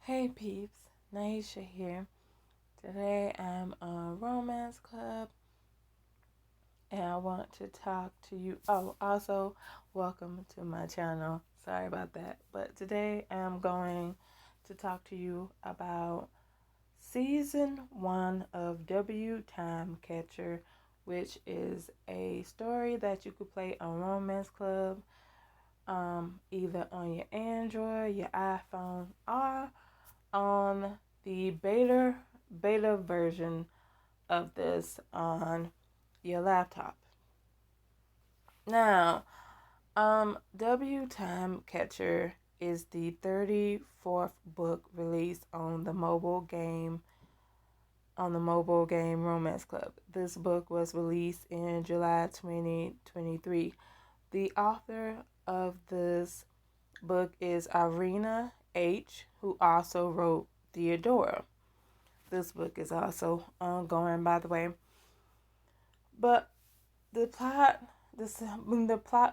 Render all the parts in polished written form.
Hey peeps, Naisha here. Today I'm on Romance Club and I want to talk to you. Oh, also, welcome to my channel. Sorry about that. But today I'm going to talk to you about season 1 of W Time Catcher, which is a story that you could play on Romance Club, either on your Android, your iPhone, or on the beta version of this on your laptop. Now, W Time Catcher is the 34th book released on the mobile game Romance Club. This book was released in July 2023. The author of this book is Arina H, who also wrote Theodora. This book is also ongoing, by the way. But the plot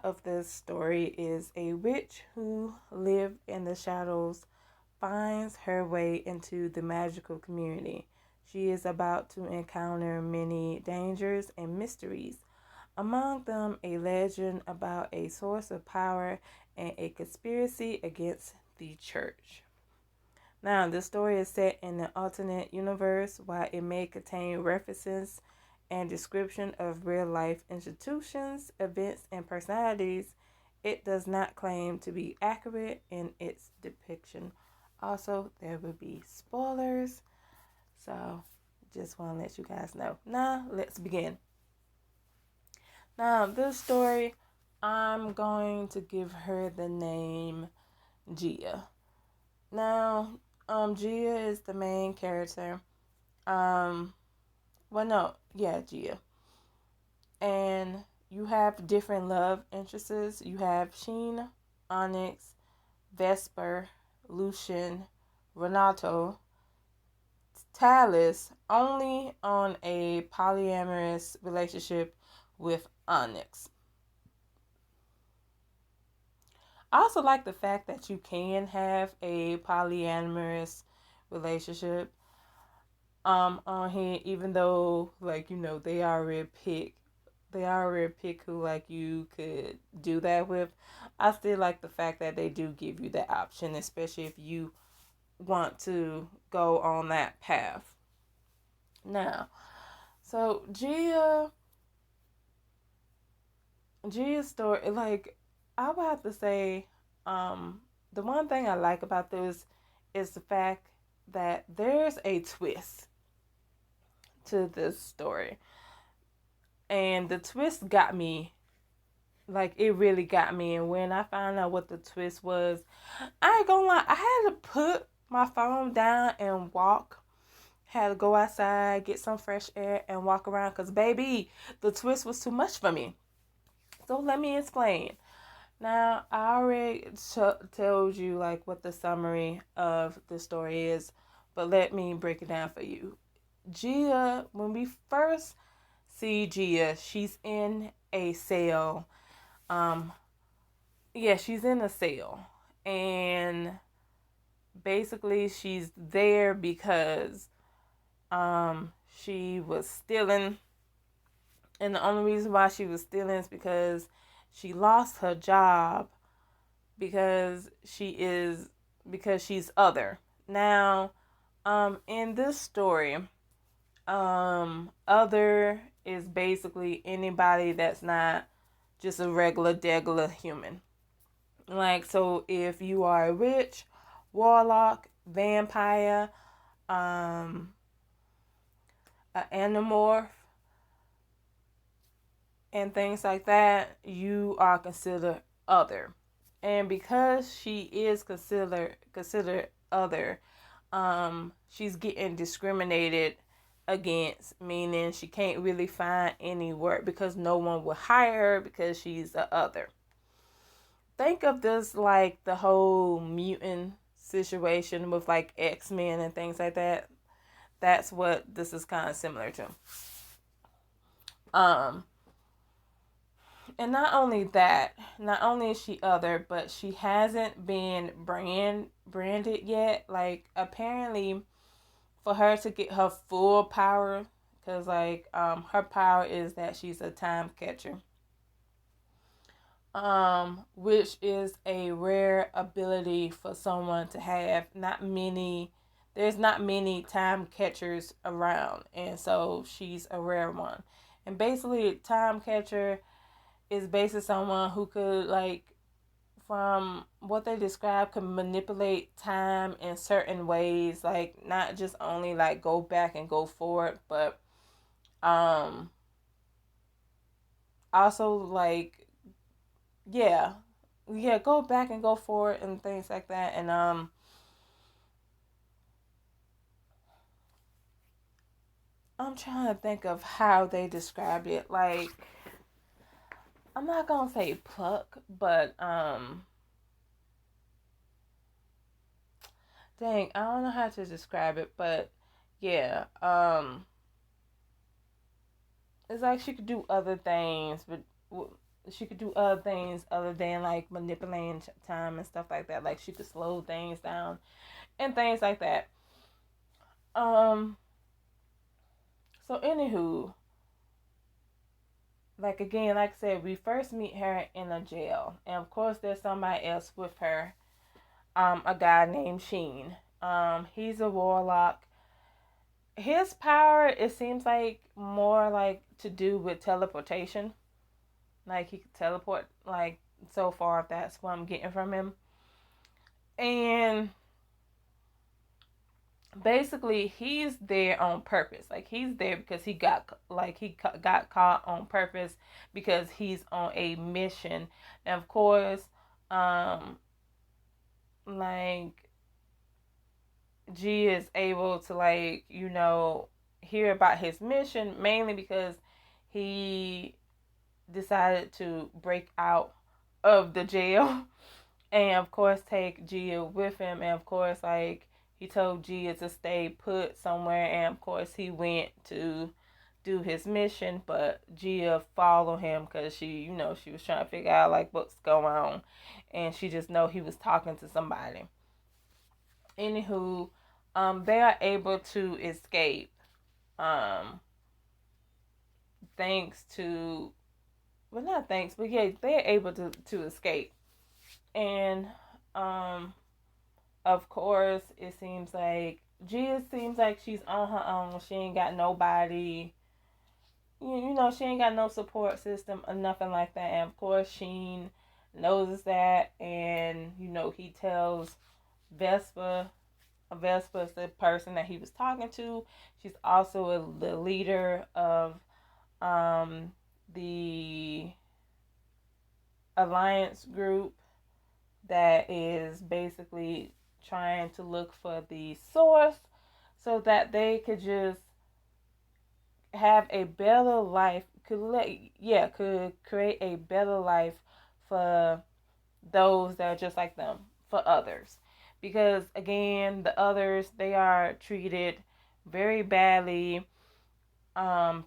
of this story is a witch who lived in the shadows finds her way into the magical community. She is about to encounter many dangers and mysteries, among them a legend about a source of power and a conspiracy against the church. Now, this story is set in an alternate universe. While it may contain references and description of real life institutions, events, and personalities, it does not claim to be accurate in its depiction. Also, there will be spoilers, so just want to let you guys know. Now, let's begin. Now, this story, I'm going to give her the name Gia. Now, Gia is the main character. Gia. And you have different love interests. You have Sheen, Onyx, Vesper, Lucian, Renato, Talus, only on a polyamorous relationship with Onyx. I also like the fact that you can have a polyamorous relationship on here, even though they already pick who you could do that with. I still like the fact that they do give you that option, especially if you want to go on that path. Now, so Gia's story, I would have to say, the one thing I like about this is the fact that there's a twist to this story. And the twist got me. It really got me. And when I found out what the twist was, I ain't gonna lie, I had to put my phone down and walk. Had to go outside, get some fresh air, and walk around. Because, baby, the twist was too much for me. So, let me explain. Now, I already told you, what the summary of the story is. But let me break it down for you. Gia, when we first see Gia, she's in a cell. She's in a cell. And basically she's there because she was stealing. And the only reason why she was stealing is because she lost her job because she's other. Now, in this story, other is basically anybody that's not just a regular human. So if you are a witch, warlock, vampire, an animorph, and things like that, you are considered other. And because she is considered other, she's getting discriminated against, meaning she can't really find any work because no one will hire her because she's the other. Think of this like the whole mutant situation with X-Men and things like that. That's what this is kind of similar to. And not only that, not only is she other, but she hasn't been branded yet. Like apparently, for her to get her full power, because her power is that she's a time catcher, which is a rare ability for someone to have. Not many, there's not many time catchers around, and so she's a rare one. And basically, time catcher is basically someone who could, like, from what they describe, can manipulate time in certain ways, like not just only like go back and go forward, but um also like, yeah, yeah, go back and go forward and things like that. And I'm trying to think of how they described it. Like, I'm not gonna say pluck, but dang, I don't know how to describe it, but yeah, it's like she could do other things, but she could do other things other than like manipulating time and stuff like that. Like she could slow things down and things like that. Um. So anywho, like again, like I said, we first meet her in a jail, and of course there's somebody else with her. A guy named Sheen. He's a warlock. His power, it seems like, more like to do with teleportation. Like he could teleport, like, so far, if that's what I'm getting from him. And basically he's there on purpose. Like he's there because he got caught on purpose because he's on a mission. And of course, um like G is able to, like, hear about his mission, mainly because he decided to break out of the jail and of course take Gia with him. And of course, like, he told Gia to stay put somewhere, and of course he went to do his mission, but Gia followed him because she was trying to figure out like what's going on, and she just know he was talking to somebody. Anywho, they are able to escape, um thanks to, well, not thanks, but yeah, they're able to escape. And um of course, it seems like Gia seems like she's on her own. She ain't got nobody. She ain't got no support system or nothing like that. And of course, Sheen knows that, and he tells Vespa. Vespa is the person that he was talking to. She's also the leader of um the alliance group that is basically trying to look for the source so that they could just have a better life, could create a better life for those that are just like them, for others. Because again, the others, they are treated very badly.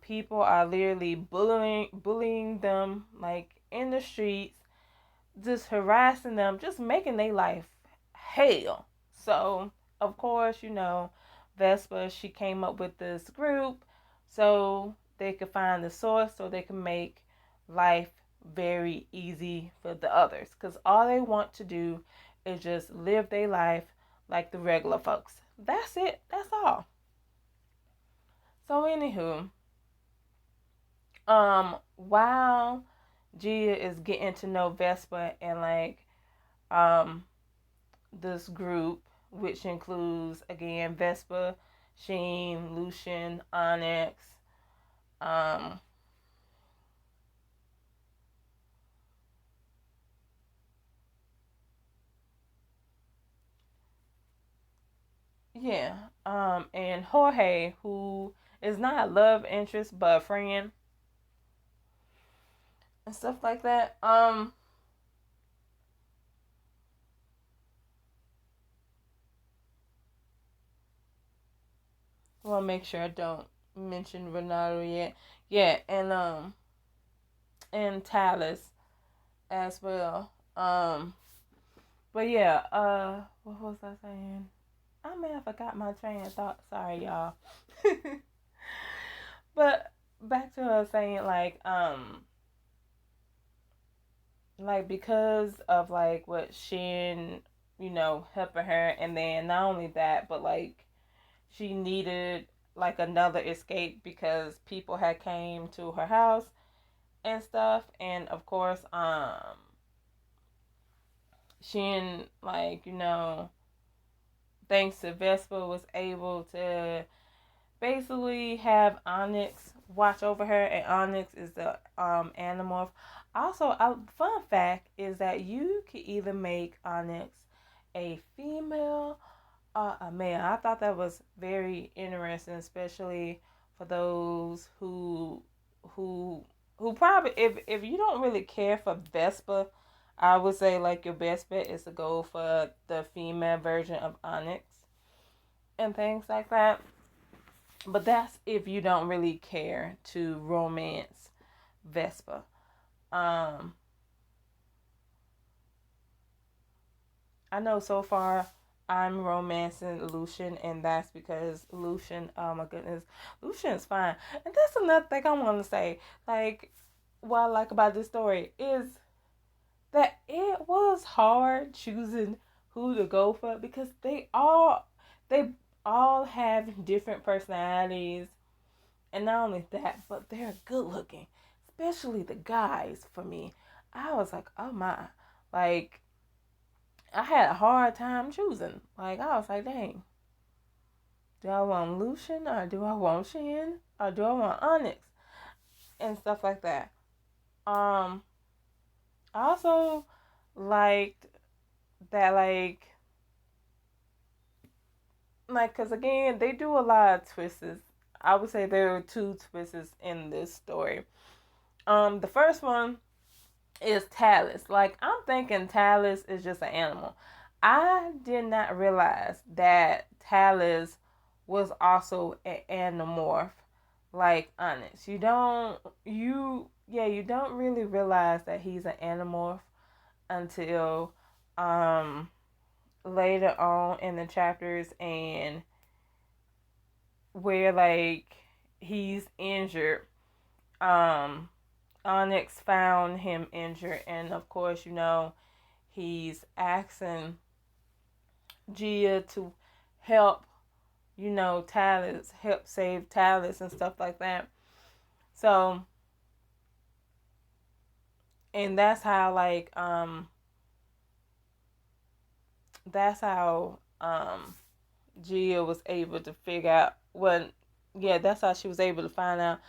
People are literally bullying them, like, in the streets, just harassing them, just making their life hell. So, of course, Vespa, she came up with this group so they could find the source, so they can make life very easy for the others. Because all they want to do is just live their life like the regular folks. That's it. That's all. So, anywho, while Gia is getting to know Vespa and, like, um this group, which includes again Vespa, Sheen, Lucian, Onyx, um, yeah, and Jorge, who is not a love interest but a friend and stuff like that. I want to make sure I don't mention Ronaldo yet. Yeah, and and Talus as well. But yeah, what was I saying? I may have forgot my train of thought. Sorry, y'all. But back to her saying like because of like what Shin, helping her, and then not only that, but like she needed like another escape because people had came to her house and stuff, and of course, Shin, like, thanks to Vespa, was able to basically have Onyx watch over her, and Onyx is the animorph. Also, a fun fact is that you can either make Onyx a female or a male. I thought that was very interesting, especially for those who who probably, if you don't really care for Vespa, I would say like your best bet is to go for the female version of Onyx and things like that. But that's if you don't really care to romance Vespa. Um, I know so far I'm romancing Lucian, and that's because Lucian, oh my goodness, Lucian is fine. And that's another thing I want to say. Like, what I like about this story is that it was hard choosing who to go for because they all have different personalities, and not only that, but they're good looking, especially the guys. For me, I was like, oh my, like I had a hard time choosing. Like I was like, dang, do I want Lucian or do I want Shin or do I want Onyx and stuff like that. Um, I also liked that like because again they do a lot of twists. I would say there are two twists in this story. The first one is Talus. Like I'm thinking Talus is just an animal. I did not realize that Talus was also an animorph like Onyx. You don't really realize that he's an animorph until um later on in the chapters, and where like he's injured. Um Onyx found him injured, and of course, he's asking Gia to help, Talus, help save Talus and stuff like that. So, and that's how Gia was able to figure out that's how she was able to find out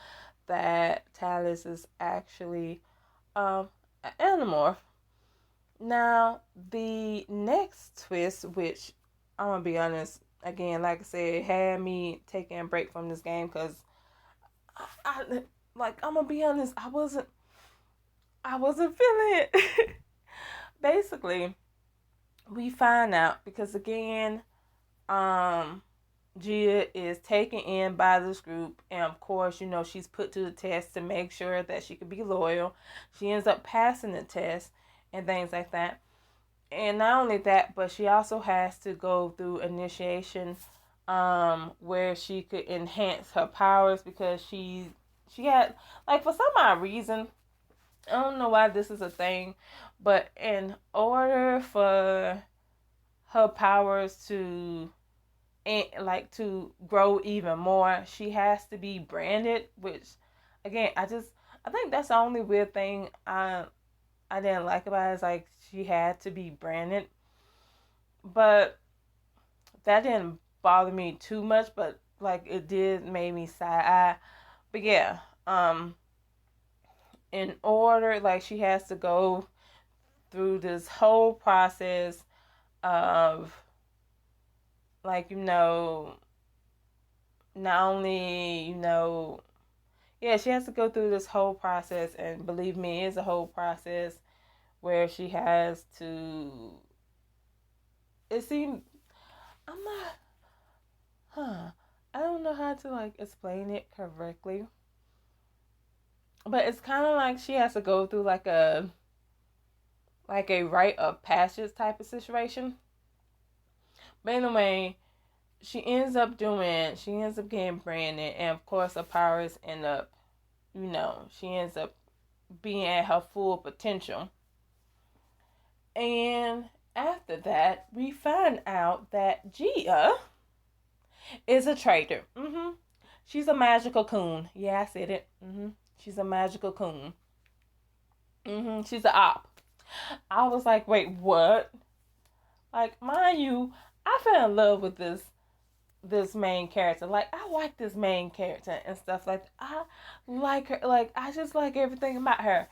that Talus is actually an animorph. Now, the next twist, which I'm gonna be honest, again, like I said, had me taking a break from this game because like I'm gonna be honest, I wasn't feeling it. Basically, we find out because again, um, Gia is taken in by this group, and of course, she's put to the test to make sure that she could be loyal. She ends up passing the test and things like that. And not only that, but she also has to go through initiation, where she could enhance her powers because she had, like, for some odd reason, I don't know why this is a thing, but in order for her powers to to grow even more, she has to be branded, which again, I think that's the only weird thing I didn't like about it, is like she had to be branded. But that didn't bother me too much, but like it did make me side eye. But yeah, in order, like she has to go through this whole process of, like, not only, yeah, she has to go through this whole process, and believe me, it is a whole process where she has to, it seemed, I'm not, I don't know how to like explain it correctly, but it's kind of like she has to go through like a rite of passage type of situation. But anyway, she ends up getting branded, and of course her powers end up, she ends up being at her full potential. And after that, we find out that Gia is a traitor. She's a magical coon. Yeah, I said it. She's a magical coon. She's a op. I was like, wait, what? Like, mind you, I fell in love with this main character. Like, I like this main character and stuff like that. I like her. Like, I just like everything about her.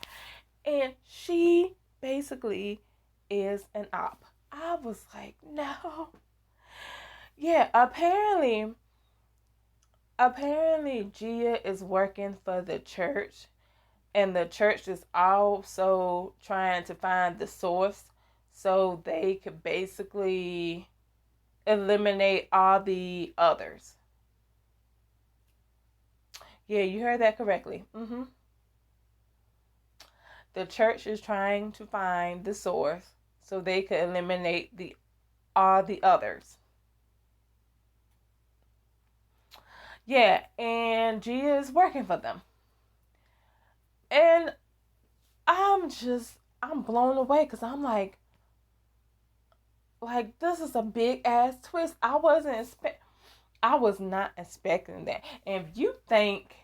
And she basically is an op. I was like, no. Yeah, apparently Gia is working for the church, and the church is also trying to find the source so they could basically eliminate all the others. Yeah, you heard that correctly. The church is trying to find the source so they could eliminate the all the others. Yeah, and Gia is working for them. And I'm blown away because I'm like this is a big ass twist. I was not expecting that. And if you think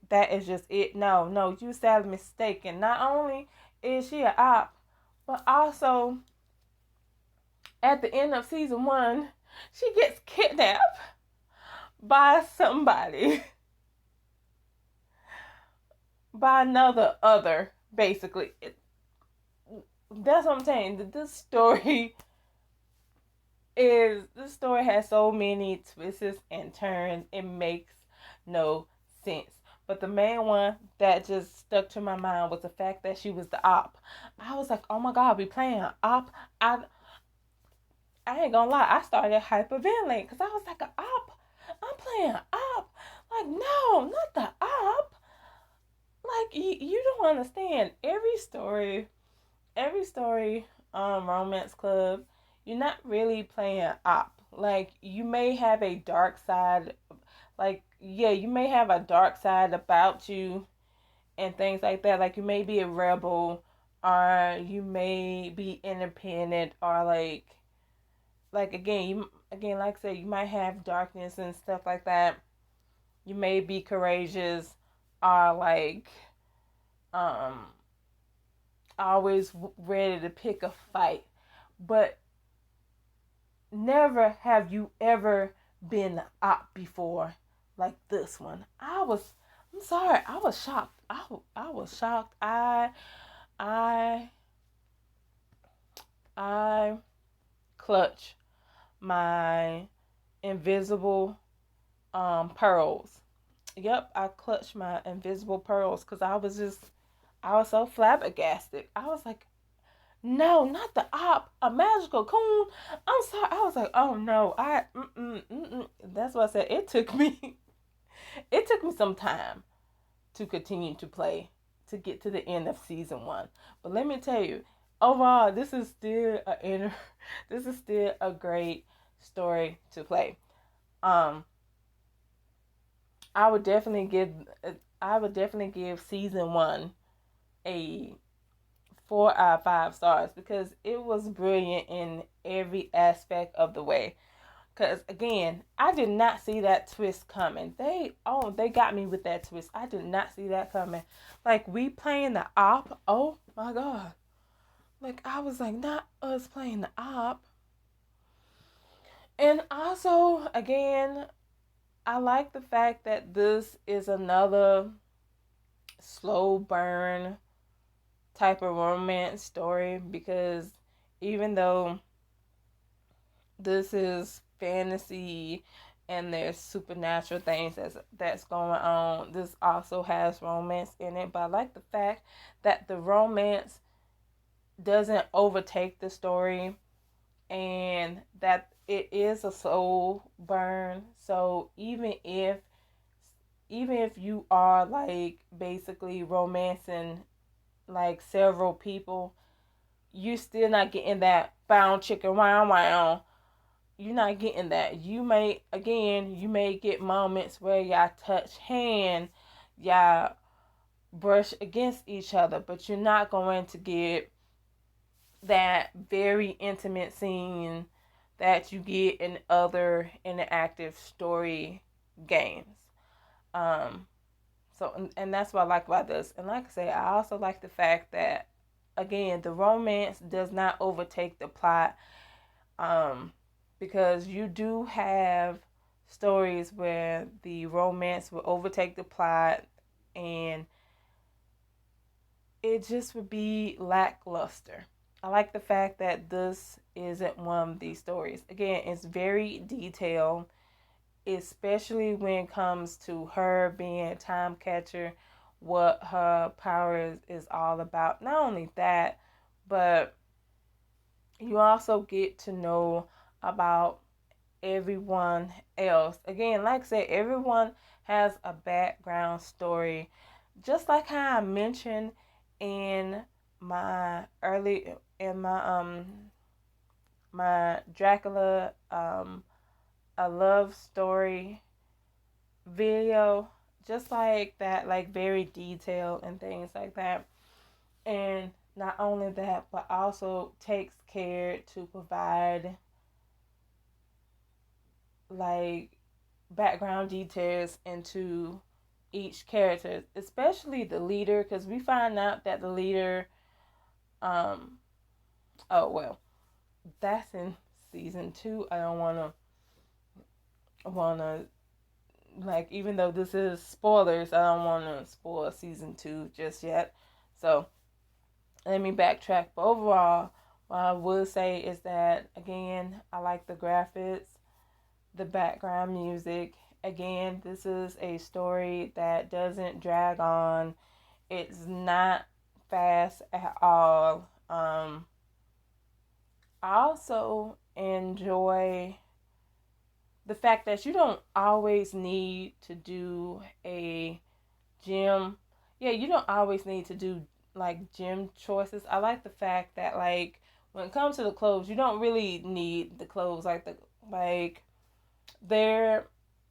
that is just it, no, you sadly mistaken. Not only is she a op, but also at the end of season one, she gets kidnapped by somebody, by another other, basically. That's what I'm saying. This story has so many twists and turns. It makes no sense. But the main one that just stuck to my mind was the fact that she was the op. I was like, oh my god, we playing an op. I ain't gonna lie, I started hyperventilating because I was like, an op. I'm playing an op. Like, no, not the op. Like, you don't understand. Every story, romance club, you're not really playing op. Like, you may have a dark side, like, yeah, you may have a dark side about you and things like that. Like, you may be a rebel, or you may be independent, or like again, like I said, you might have darkness and stuff like that. You may be courageous, or like um always ready to pick a fight, but never have you ever been up before like this one. I'm sorry, I was shocked. I was shocked. I I clutch my invisible pearls. Yep, I clutched my invisible pearls because I was so flabbergasted. I was like, no, not the op, a magical coon. I'm sorry. I was like, oh no, That's what I said. It took me some time to continue to play to get to the end of season one. But let me tell you, overall, this is still a great story to play. Um, I would definitely give I would definitely give season one a 4 out of 5 stars because it was brilliant in every aspect of the way. Because again, I did not see that twist coming. They got me with that twist. I did not see that coming. Like, we playing the op. Oh my god. Like, I was like, not us playing the op. And also, again, I like the fact that this is another slow burn type of romance story because even though this is fantasy and there's supernatural things that's going on, this also has romance in it. But I like the fact that the romance doesn't overtake the story and that it is a soul burn. So even if even if you are like basically romancing like several people, you still not getting that bound chicken wow wow. You're not getting that. You may get moments where y'all touch hand, y'all brush against each other, but you're not going to get that very intimate scene that you get in other interactive story games. Um, and that's what I like about this. And like I say, I also like the fact that again the romance does not overtake the plot. Um, because you do have stories where the romance will overtake the plot and it just would be lackluster. I like the fact that this isn't one of these stories. Again, it's very detailed, especially when it comes to her being a time catcher, what her power is all about. Not only that, but you also get to know about everyone else. Again, like I said, everyone has a background story. Just like how I mentioned in my early in my Dracula a love story video, just like that, like very detailed and things like that. And not only that, but also takes care to provide like background details into each character, especially the leader, because we find out that the leader, um, oh well, that's in season 2. I don't wanna like, even though this is spoilers, I don't wanna spoil season 2 just yet. So let me backtrack. But overall, what I would say is that again, I like the graphics, the background music. Again, this is a story that doesn't drag on. It's not fast at all. I also enjoy the fact that you don't always need to do a gym. Yeah, you don't always need to do like gym choices. I like the fact that like when it comes to the clothes, you don't really need the clothes like they're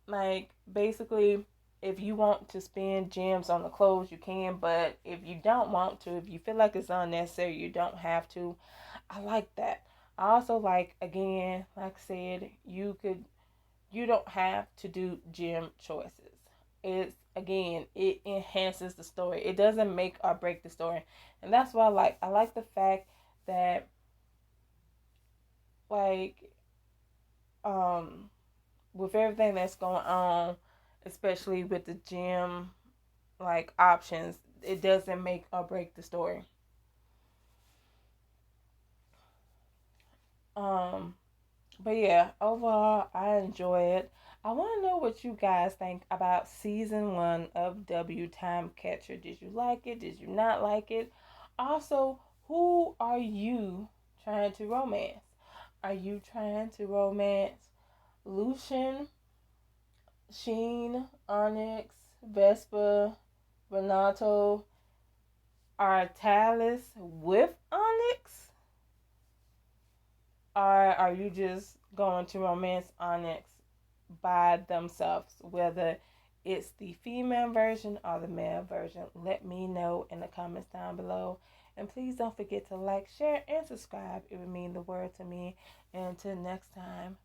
like basically if you want to spend gems on the clothes you can, but if you don't want to, if you feel like it's unnecessary, you don't have to. I like that. I also like, again, like I said, you don't have to do gem choices. It's again, it enhances the story. It doesn't make or break the story. And that's what I like. I like the fact that like um with everything that's going on, especially with the gym like options, it doesn't make or break the story. Um, but yeah, overall, I enjoy it. I want to know what you guys think about season 1 of W Time Catcher. Did you like it? Did you not like it? Also, who are you trying to romance? Are you trying to romance Lucian, Sheen, Onyx, Vespa, Renato, Artalis with Onyx? Or are you just going to romance Onyx by themselves, whether it's the female version or the male version? Let me know in the comments down below. And please don't forget to like, share, and subscribe. It would mean the world to me. And until next time,